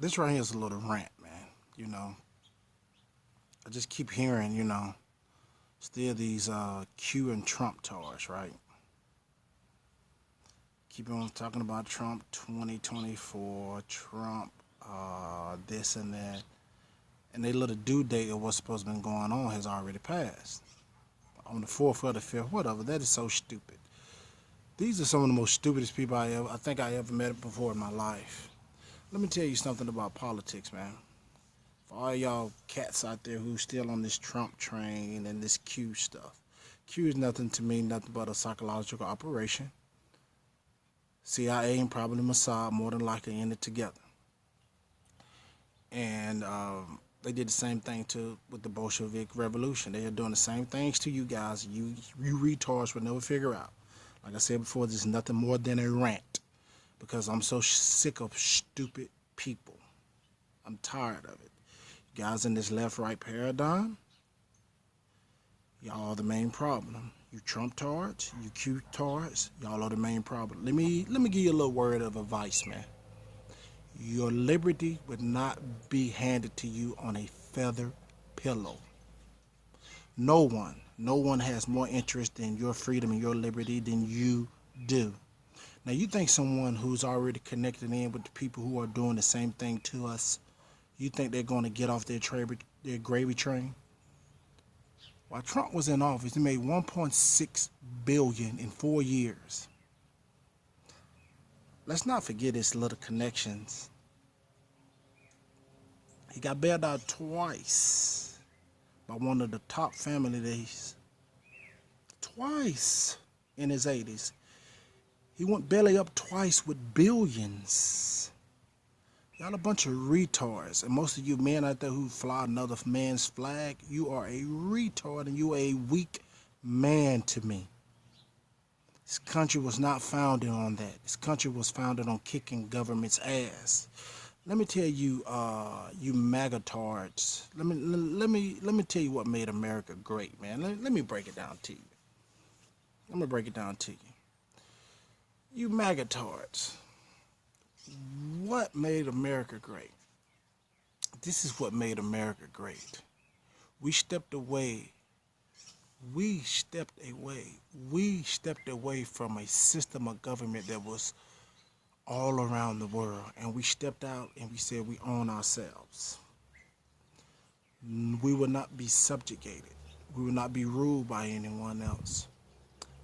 This right here is a little rant, man. You know, I just keep hearing, still these Q and Trump tours, right? Keep on talking about Trump 2024, Trump this and that. And they little due date of what's supposed to be going on has already passed. On the 4th or the 5th, whatever. That is so stupid. These are some of the most stupidest people I think I ever met before in my life. Let me tell you something about politics, man. For all y'all cats out there who still on this Trump train and this Q stuff. Q is nothing to me, nothing but a psychological operation. CIA and probably Mossad more than likely in it together. And they did the same thing with the Bolshevik Revolution. They are doing the same things to you guys. You retards will never figure out. Like I said before, this is nothing more than a rant because I'm so sick of stupid people. I'm tired of it. You guys in this left-right paradigm, y'all are the main problem. You Trump tards, you Q tards, y'all are the main problem. Let me give you a little word of advice, man. Your liberty would not be handed to you on a feather pillow. No one has more interest in your freedom and your liberty than you do. Now, you think someone who's already connected in with the people who are doing the same thing to us, you think they're going to get off their gravy train? While Trump was in office, he made $1.6 billion in 4 years. Let's not forget his little connections. He got bailed out twice by one of the top families. Twice in his 80s. He went belly up twice with billions. Y'all a bunch of retards. And most of you men out there who fly another man's flag, you are a retard and you are a weak man to me. This country was not founded on that. This country was founded on kicking government's ass. Let me tell you, you magatards. Let me tell you what made America great, man. Let me break it down to you. I'm gonna break it down to you. You magatards. What made America great? This is what made America great. We stepped away from a system of government that was all around the world, and we stepped out and we said we own ourselves. We will not be subjugated. We will not be ruled by anyone else.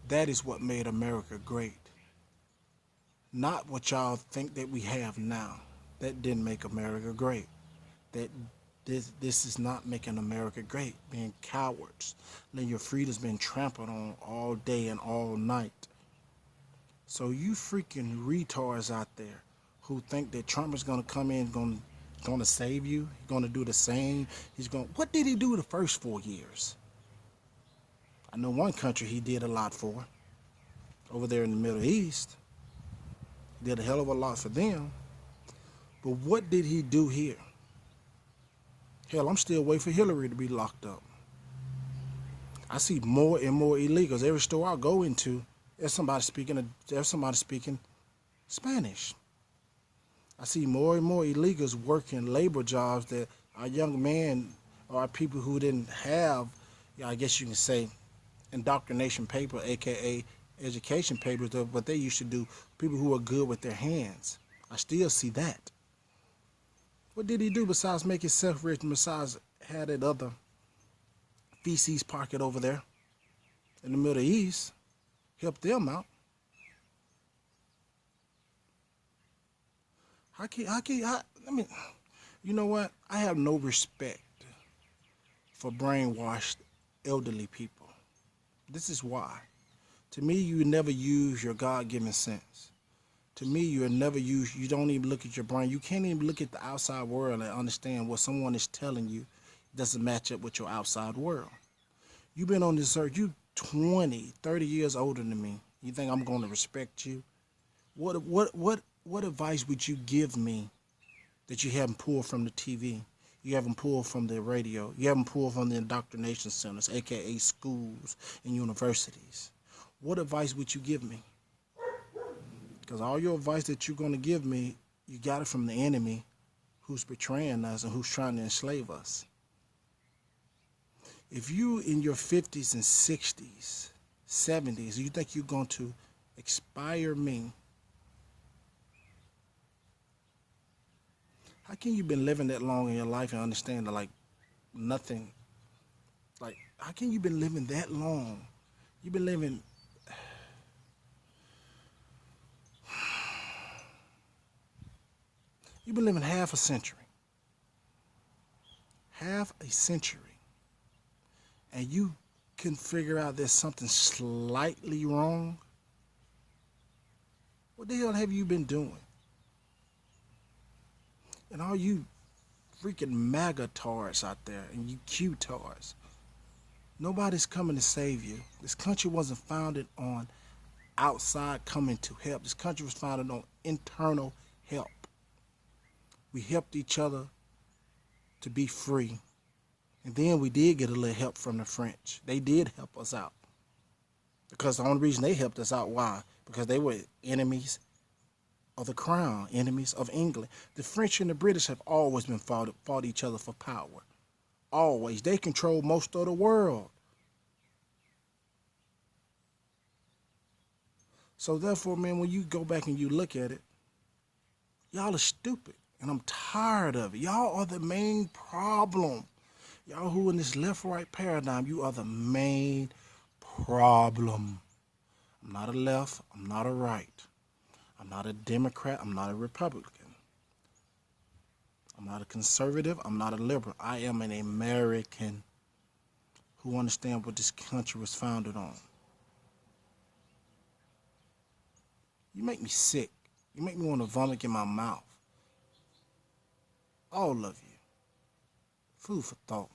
That is what made America great. Not what y'all think that we have now. That didn't make America great. This is not making America great. Being cowards, letting your freedom's been trampled on all day and all night. So you freaking retards out there who think that Trump is gonna come in, gonna save you, he's gonna do the same. What did he do the first 4 years? I know one country he did a lot for, over there in the Middle East. Did a hell of a lot for them. But what did he do here? Hell, I'm still waiting for Hillary to be locked up. I see more and more illegals. Every store I go into, there's somebody speaking Spanish. I see more and more illegals working labor jobs that our young men or our people who didn't have, I guess you can say, indoctrination paper, aka education papers, what they used to do, people who are good with their hands. I still see that. What did he do besides make himself rich and besides had that other feces pocket over there in the Middle East? Help them out. You know what? I have no respect for brainwashed elderly people. This is why. To me, you never use your God-given sense. To me, you don't even look at your brain. You can't even look at the outside world and understand what someone is telling you doesn't match up with your outside world. You've been on this earth, you 20, 30 years older than me. You think I'm going to respect you? What advice would you give me that you haven't pulled from the TV? You haven't pulled from the radio. You haven't pulled from the indoctrination centers, aka schools and universities. What advice would you give me? Because all your advice that you're going to give me, you got it from the enemy who's betraying us and who's trying to enslave us. If you in your 50s and 60s, 70s, you think you're going to inspire me, how can you been living that long in your life and understand that, like, nothing, like, how can you been living that long? You've been living, half a century. Half a century. And you can figure out there's something slightly wrong. What the hell have you been doing? And all you freaking MAGA-tards out there and you Q-tards, nobody's coming to save you. This country wasn't founded on outside coming to help. This country was founded on internal help. We helped each other to be free. And then we did get a little help from the French. They did help us out. Because the only reason they helped us out, why? Because they were enemies of the crown, enemies of England. The French and the British have always been fought each other for power. Always. They control most of the world. So therefore, man, when you go back and you look at it, y'all are stupid. And I'm tired of it. Y'all are the main problem. Y'all who in this left-right paradigm, you are the main problem. I'm not a left. I'm not a right. I'm not a Democrat. I'm not a Republican. I'm not a conservative. I'm not a liberal. I am an American who understands what this country was founded on. You make me sick. You make me want to vomit in my mouth. All of you. Food for thought.